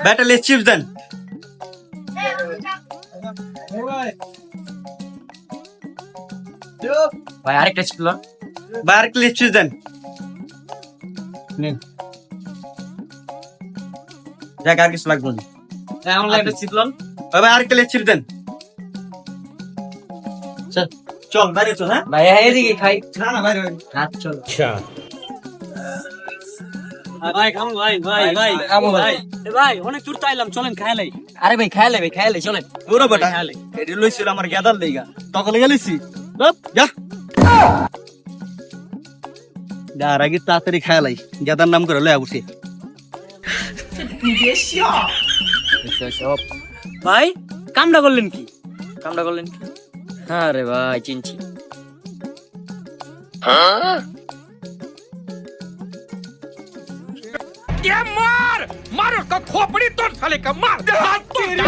ব্যাটা less chips দেন। ভাই আরেকটা ছিল। ভাই আরেকটা লেস চিপস দেন। দেখ আর কিছু লাগবে না। আমার একটা চিপলন। ভাই আরেকটা লেস চিপস দেন। চল চল বাইরে চল। হ্যাঁ ভাই এদিকে খাই। না না বাইরে আচ্ছা চলো। ভাই খামু ভাই ভাই ভাই খামু ভাই। ভাই অনেক দূর তাইলাম, চলেন খাইলাই। আরে ভাই খাইলে চলেন। পুরো বেটা এটি লইছিল আমার গেদার লেগা তখন গেলিছি যা যার আগে তাড়াতাড়ি খেয়ালাই গেদার নাম করে লয়া বসে। সব ভাই কামটা করলেন কি? আরে ভাই চিনছি। मार मार का खोपड़ी तोड़ साले का मार दे हाथ तोड़